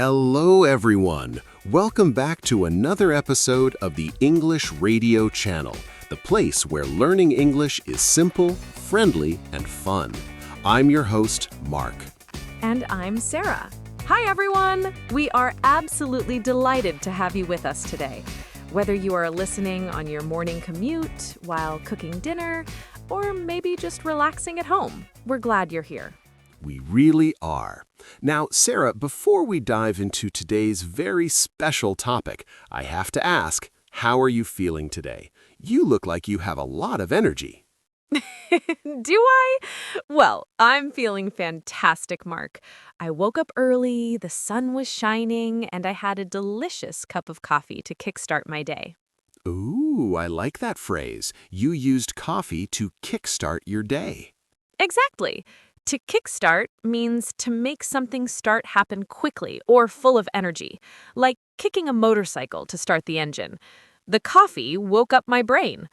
Hello, everyone. Welcome back to another episode of the English Radio Channel, the place where learning English is simple, friendly, and fun. I'm your host, Mark. And I'm Sarah. Hi, everyone. We are absolutely delighted to have you with us today. Whether you are listening on your morning commute, while cooking dinner, or maybe just relaxing at home, we're glad you're here. We really are. Now, Sarah, before we dive into today's very special topic, I have to ask, how are you feeling today? You look like you have a lot of energy. Do I? Well, I'm feeling fantastic, Mark. I woke up early, the sun was shining, and I had a delicious cup of coffee to kickstart my day. Ooh, I like that phrase. You used coffee to kickstart your day. Exactly. To kickstart means to make something start happen quickly or full of energy, like kicking a motorcycle to start the engine. The coffee woke up my brain.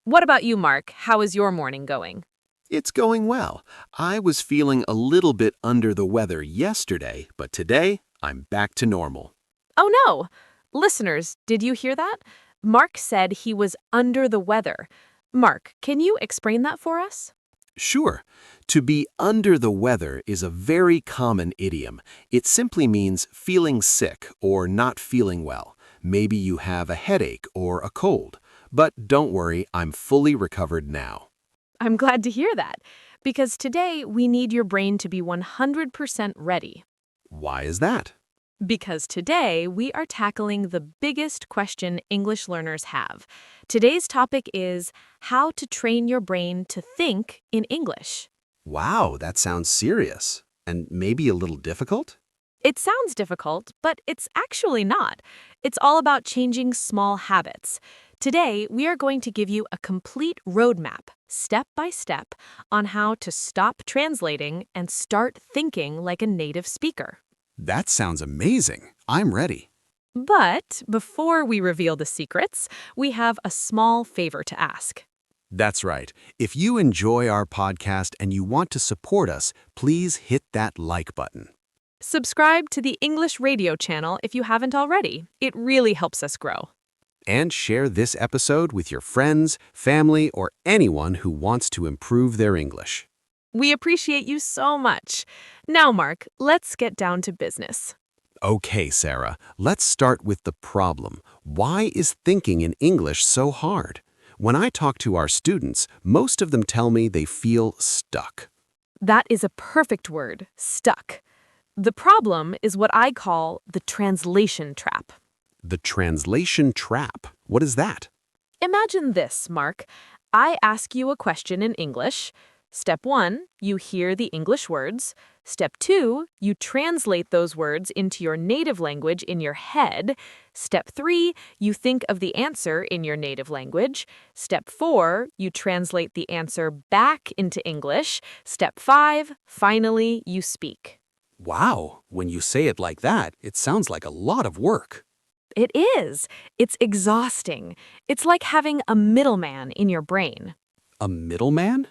What about you, Mark? How is your morning going? It's going well. I was feeling a little bit under the weather yesterday, but today I'm back to normal. Oh no! Listeners, did you hear that? Mark said he was under the weather. Mark, can you explain that for us? Sure. To be under the weather is a very common idiom. It simply means feeling sick or not feeling well. Maybe you have a headache or a cold. But don't worry, I'm fully recovered now. I'm glad to hear that, because today we need your brain to be 100% ready. Why is that? Because today we are tackling the biggest question English learners have. Today's topic is how to train your brain to think in English. Wow, that sounds serious. And maybe a little difficult? It sounds difficult, but it's actually not. It's all about changing small habits. Today, we are going to give you a complete roadmap, step by step, on how to stop translating and start thinking like a native speaker. That sounds amazing. I'm ready. But before we reveal the secrets, we have a small favor to ask. That's right. If you enjoy our podcast and you want to support us, please hit that like button. Subscribe to the English Radio channel if you haven't already. It really helps us grow. And share this episode with your friends, family, or anyone who wants to improve their English. We appreciate you so much. Now, Mark, let's get down to business. Okay, Sarah, let's start with the problem. Why is thinking in English so hard? When I talk to our students, most of them tell me they feel stuck. That is a perfect word, stuck. The problem is what I call the translation trap. The translation trap. What is that? Imagine this, Mark. I ask you a question in English. Step 1, you hear the English words. Step 2, you translate those words into your native language in your head. Step 3, you think of the answer in your native language. Step 4, you translate the answer back into English. Step 5, finally, you speak. Wow, when you say it like that, it sounds like a lot of work. It is. It's exhausting. It's like having a middleman in your brain. A middleman?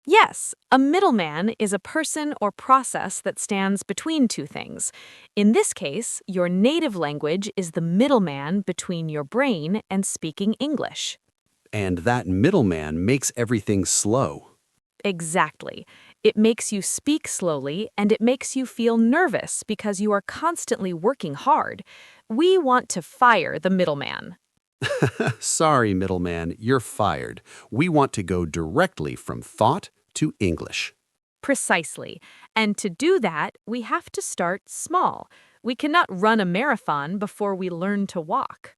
Yes, a middleman is a person or process that stands between two things. In this case, your native language is the middleman between your brain and speaking English. And that middleman makes everything slow. Exactly. It makes you speak slowly and it makes you feel nervous because you are constantly working hard. We want to fire the middleman. Sorry, middleman, you're fired. We want to go directly from thought to English. Precisely. And to do that, we have to start small. We cannot run a marathon before we learn to walk.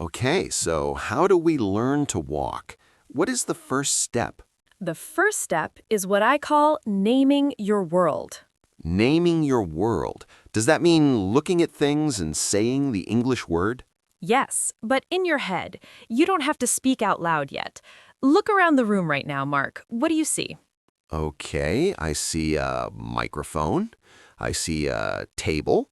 Okay, so how do we learn to walk? What is the first step? The first step is what I call naming your world. Naming your world. Does that mean looking at things and saying the English word? Yes, but in your head. You don't have to speak out loud yet. Look around the room right now, Mark. What do you see? Okay, I see a microphone. I see a table.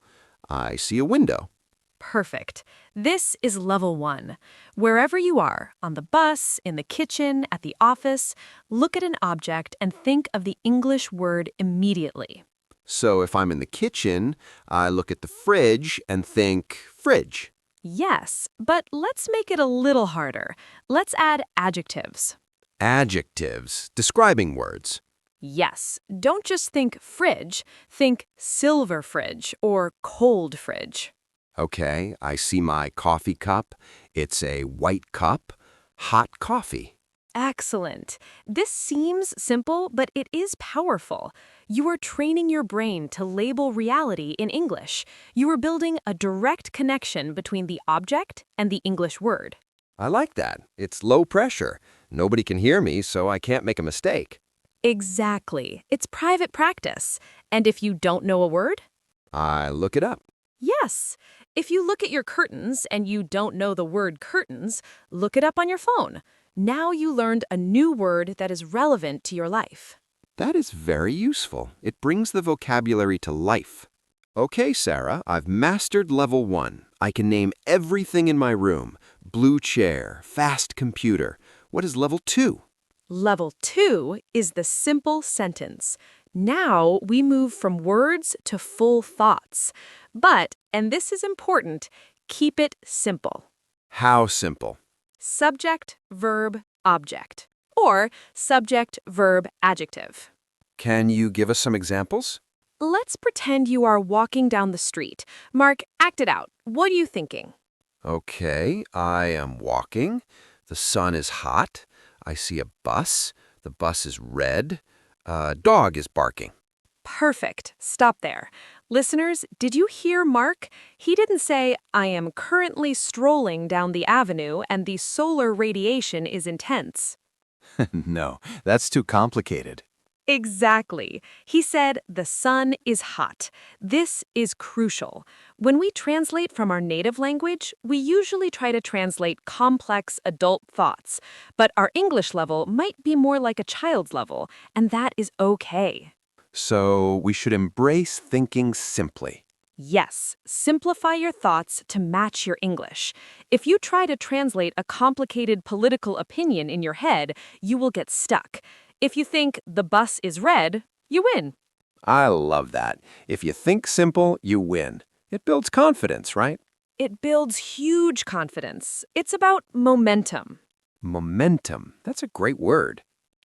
I see a window. Perfect. This is level 1. Wherever you are, on the bus, in the kitchen, at the office, look at an object and think of the English word immediately. So if I'm in the kitchen, I look at the fridge and think fridge. Yes, but let's make it a little harder. Let's add adjectives. Adjectives, describing words. Yes, don't just think fridge, think silver fridge or cold fridge. Okay, I see my coffee cup. It's a white cup. Hot coffee. Excellent. This seems simple, but it is powerful. You are training your brain to label reality in English. You are building a direct connection between the object and the English word. I like that. It's low pressure. Nobody can hear me, so I can't make a mistake. Exactly. It's private practice. And if you don't know a word? I look it up. Yes. If you look at your curtains and you don't know the word curtains, look it up on your phone. Now you learned a new word that is relevant to your life. That is very useful. It brings the vocabulary to life. Okay, Sarah, I've mastered level 1. I can name everything in my room. Blue chair, fast computer. What is level 2? Level 2 is the simple sentence. Now we move from words to full thoughts. But, and this is important, keep it simple. How simple? Subject, verb, object. Or subject, verb, adjective. Can you give us some examples? Let's pretend you are walking down the street. Mark, act it out. What are you thinking? Okay, I am walking. The sun is hot. I see a bus. The bus is red. A dog is barking. Perfect. Stop there. Listeners, did you hear Mark? He didn't say, I am currently strolling down the avenue and the solar radiation is intense. No, that's too complicated. Exactly. He said, the sun is hot. This is crucial. When we translate from our native language, we usually try to translate complex adult thoughts. But our English level might be more like a child's level, and that is okay. So we should embrace thinking simply. Yes, simplify your thoughts to match your English. If you try to translate a complicated political opinion in your head, you will get stuck. If you think the bus is red, you win. I love that. If you think simple, you win. It builds confidence, right? It builds huge confidence. It's about momentum. Momentum. That's a great word.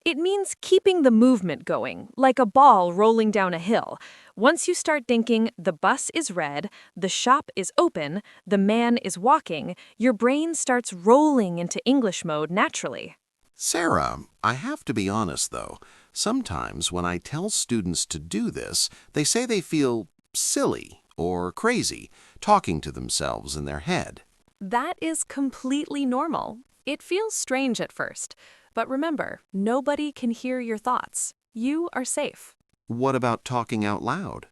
It means keeping the movement going, like a ball rolling down a hill. Once you start thinking, the bus is red, the shop is open, the man is walking, your brain starts rolling into English mode naturally. Sarah, I have to be honest though. Sometimes when I tell students to do this, they say they feel silly or crazy, talking to themselves in their head. That is completely normal. It feels strange at first. But remember, nobody can hear your thoughts. You are safe. What about talking out loud?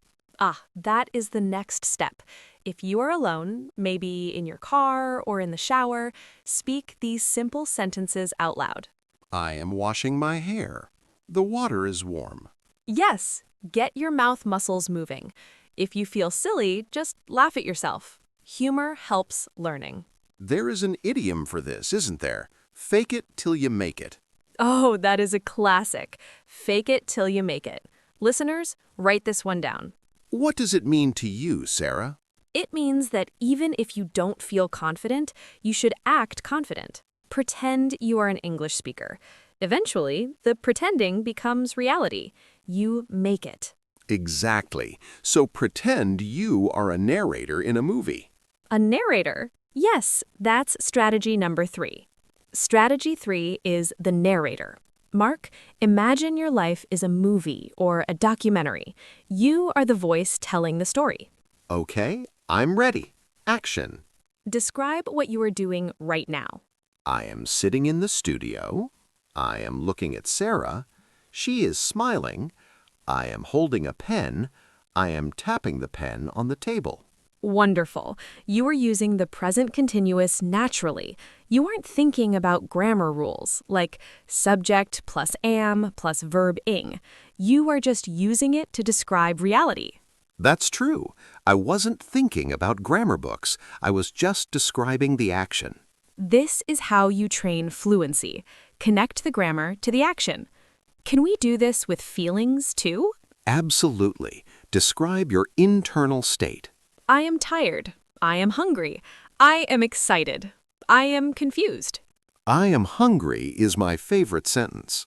That is the next step. If you are alone, maybe in your car or in the shower, speak these simple sentences out loud. I am washing my hair. The water is warm. Yes, get your mouth muscles moving. If you feel silly, just laugh at yourself. Humor helps learning. There is an idiom for this, isn't there? Fake it till you make it. Oh, that is a classic. Fake it till you make it. Listeners, write this one down. What does it mean to you, Sarah? It means that even if you don't feel confident, you should act confident. Pretend you are an English speaker. Eventually, the pretending becomes reality. You make it. Exactly. So pretend you are a narrator in a movie. A narrator? Yes, that's strategy number 3. Strategy 3 is the narrator. Mark, imagine your life is a movie or a documentary. You are the voice telling the story. Okay, I'm ready. Action. Describe what you are doing right now. I am sitting in the studio. I am looking at Sarah. She is smiling. I am holding a pen. I am tapping the pen on the table. Wonderful. You are using the present continuous naturally. You aren't thinking about grammar rules, like subject plus am plus verb ing. You are just using it to describe reality. That's true. I wasn't thinking about grammar books. I was just describing the action. This is how you train fluency. Connect the grammar to the action. Can we do this with feelings, too? Absolutely. Describe your internal state. I am tired. I am hungry. I am excited. I am confused. I am hungry is my favorite sentence.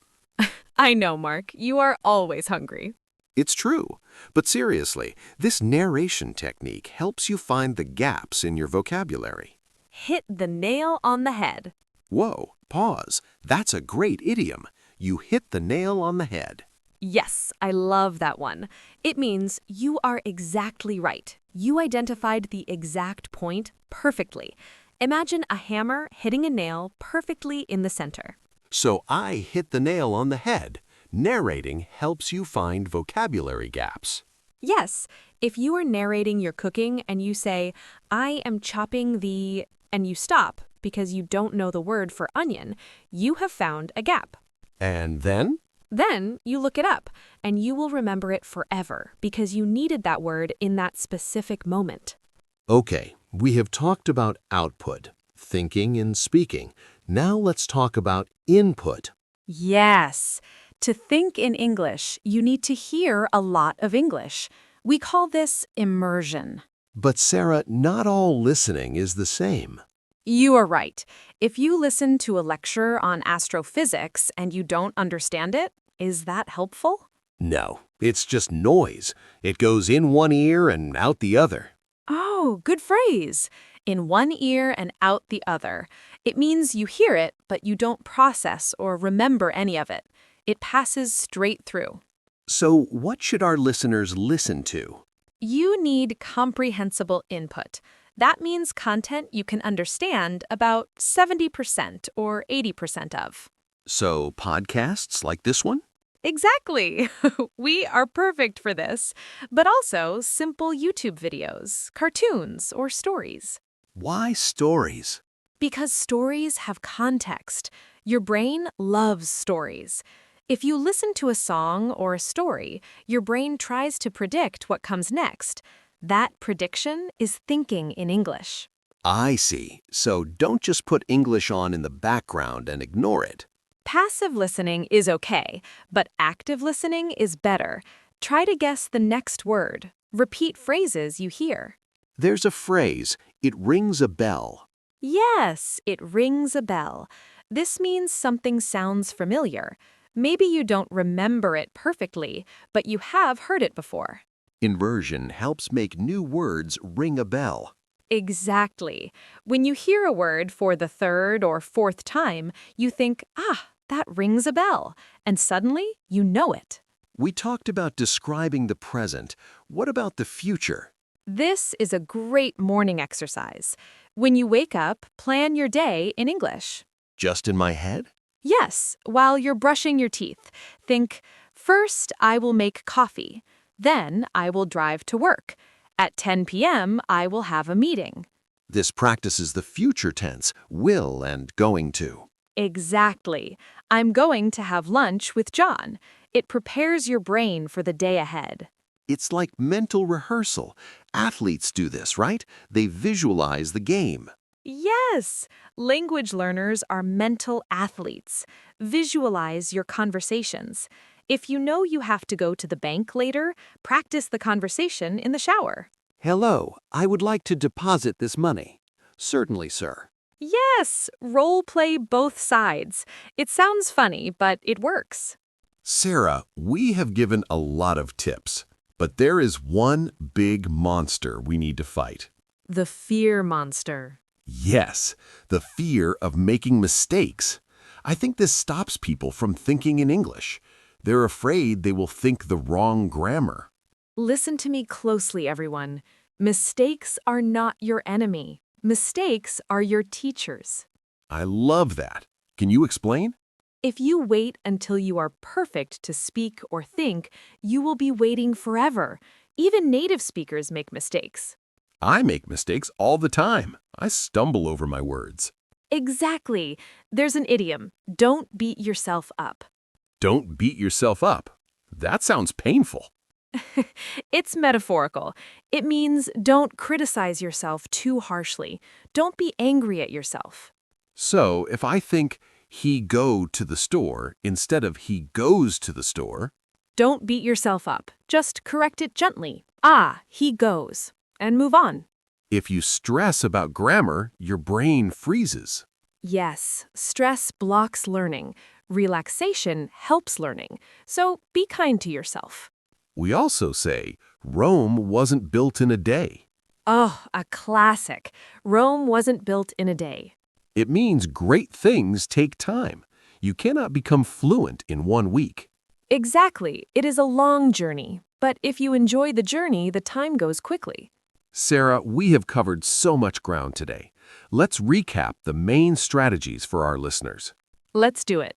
I know, Mark. You are always hungry. It's true. But seriously, this narration technique helps you find the gaps in your vocabulary. Hit the nail on the head. Whoa, pause. That's a great idiom. You hit the nail on the head. Yes, I love that one. It means you are exactly right. You identified the exact point perfectly. Imagine a hammer hitting a nail perfectly in the center. So I hit the nail on the head. Narrating helps you find vocabulary gaps. Yes, if you are narrating your cooking and you say, I am chopping the, and you stop because you don't know the word for onion, you have found a gap. And then? Then you look it up, and you will remember it forever because you needed that word in that specific moment. Okay, we have talked about output, thinking and speaking. Now let's talk about input. Yes. To think in English, you need to hear a lot of English. We call this immersion. But Sarah, not all listening is the same. You are right. If you listen to a lecture on astrophysics and you don't understand it, is that helpful? No, it's just noise. It goes in one ear and out the other. Oh, good phrase. In one ear and out the other. It means you hear it, but you don't process or remember any of it. It passes straight through. So what should our listeners listen to? You need comprehensible input. That means content you can understand about 70% or 80% of. So podcasts like this one? Exactly. We are perfect for this, but also simple YouTube videos, cartoons, or stories. Why stories? Because stories have context. Your brain loves stories. If you listen to a song or a story, your brain tries to predict what comes next. That prediction is thinking in English. I see. So don't just put English on in the background and ignore it. Passive listening is okay, but active listening is better. Try to guess the next word. Repeat phrases you hear. There's a phrase, it rings a bell. Yes, it rings a bell. This means something sounds familiar. Maybe you don't remember it perfectly, but you have heard it before. Inversion helps make new words ring a bell. Exactly. When you hear a word for the third or fourth time, you think, that rings a bell, and suddenly you know it. We talked about describing the present. What about the future? This is a great morning exercise. When you wake up, plan your day in English. Just in my head? Yes, while you're brushing your teeth, think, first I will make coffee. Then I will drive to work. At 10 p.m., I will have a meeting. This practices the future tense, will and going to. Exactly. I'm going to have lunch with John. It prepares your brain for the day ahead. It's like mental rehearsal. Athletes do this, right? They visualize the game. Yes! Language learners are mental athletes. Visualize your conversations. If you know you have to go to the bank later, practice the conversation in the shower. Hello, I would like to deposit this money. Certainly, sir. Yes! Role play both sides. It sounds funny, but it works. Sarah, we have given a lot of tips, but there is one big monster we need to fight. The fear monster. Yes, the fear of making mistakes. I think this stops people from thinking in English. They're afraid they will think the wrong grammar. Listen to me closely, everyone. Mistakes are not your enemy. Mistakes are your teachers. I love that. Can you explain? If you wait until you are perfect to speak or think, you will be waiting forever. Even native speakers make mistakes. I make mistakes all the time. I stumble over my words. Exactly. There's an idiom, don't beat yourself up. Don't beat yourself up. That sounds painful. It's metaphorical. It means don't criticize yourself too harshly. Don't be angry at yourself. So if I think he go to the store instead of he goes to the store, Don't beat yourself up. Just correct it gently. Ah, he goes. And move on. If you stress about grammar, your brain freezes. Yes, stress blocks learning. Relaxation helps learning. So be kind to yourself. We also say, Rome wasn't built in a day. Oh, a classic. Rome wasn't built in a day. It means great things take time. You cannot become fluent in 1 week. Exactly. It is a long journey. But if you enjoy the journey, the time goes quickly. Sarah, we have covered so much ground today. Let's recap the main strategies for our listeners. Let's do it.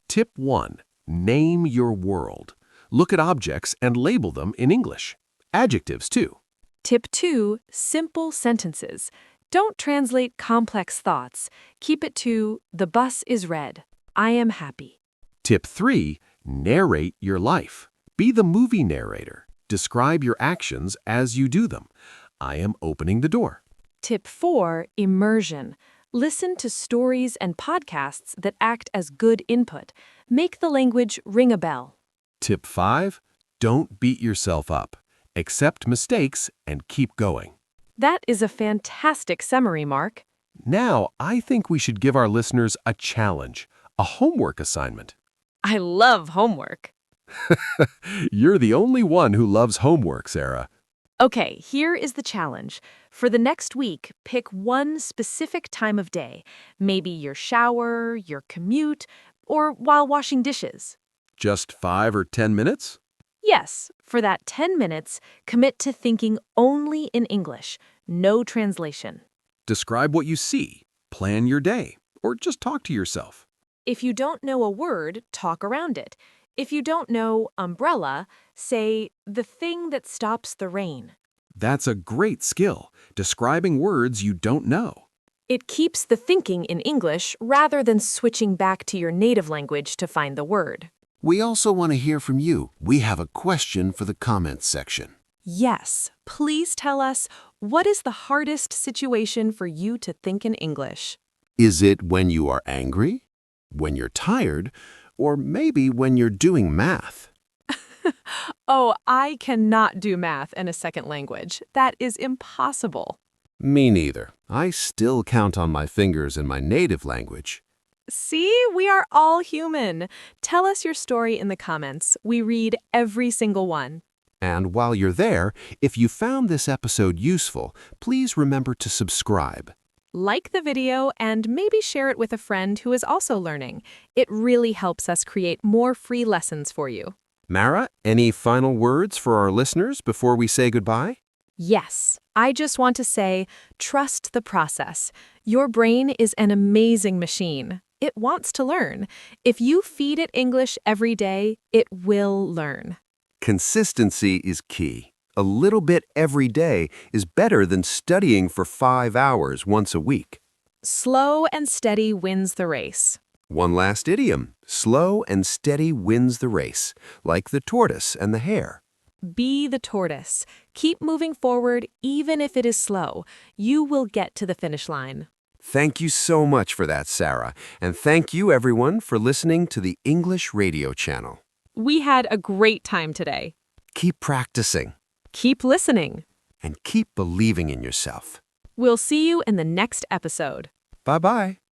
Tip 1. Name your world. Look at objects and label them in English. Adjectives, too. Tip 2. Simple sentences. Don't translate complex thoughts. Keep it to, the bus is red. I am happy. Tip 3. Narrate your life. Be the movie narrator. Describe your actions as you do them. I am opening the door. Tip 4. Immersion. Listen to stories and podcasts that act as good input. Make the language ring a bell. Tip 5. Don't beat yourself up. Accept mistakes and keep going. That is a fantastic summary, Mark. Now, I think we should give our listeners a challenge, a homework assignment. I love homework. You're the only one who loves homework, Sarah. Okay, here is the challenge. For the next week, pick one specific time of day. Maybe your shower, your commute, or while washing dishes. Just 5 or 10 minutes? Yes, for that 10 minutes, commit to thinking only in English, no translation. Describe what you see, plan your day, or just talk to yourself. If you don't know a word, talk around it. If you don't know umbrella, say the thing that stops the rain. That's a great skill, describing words you don't know. It keeps the thinking in English rather than switching back to your native language to find the word. We also want to hear from you. We have a question for the comments section. Yes, please tell us, what is the hardest situation for you to think in English? Is it when you are angry, when you're tired, or maybe when you're doing math? Oh, I cannot do math in a second language. That is impossible. Me neither. I still count on my fingers in my native language. See, we are all human. Tell us your story in the comments. We read every single one. And while you're there, if you found this episode useful, please remember to subscribe. Like the video and maybe share it with a friend who is also learning. It really helps us create more free lessons for you. Mara, any final words for our listeners before we say goodbye? Yes, I just want to say, trust the process. Your brain is an amazing machine. It wants to learn. If you feed it English every day, it will learn. Consistency is key. A little bit every day is better than studying for 5 hours once a week. Slow and steady wins the race. One last idiom. Slow and steady wins the race, like the tortoise and the hare. Be the tortoise. Keep moving forward even if it is slow. You will get to the finish line. Thank you so much for that, Sarah. And thank you, everyone, for listening to the English Radio Channel. We had a great time today. Keep practicing. Keep listening. And keep believing in yourself. We'll see you in the next episode. Bye-bye.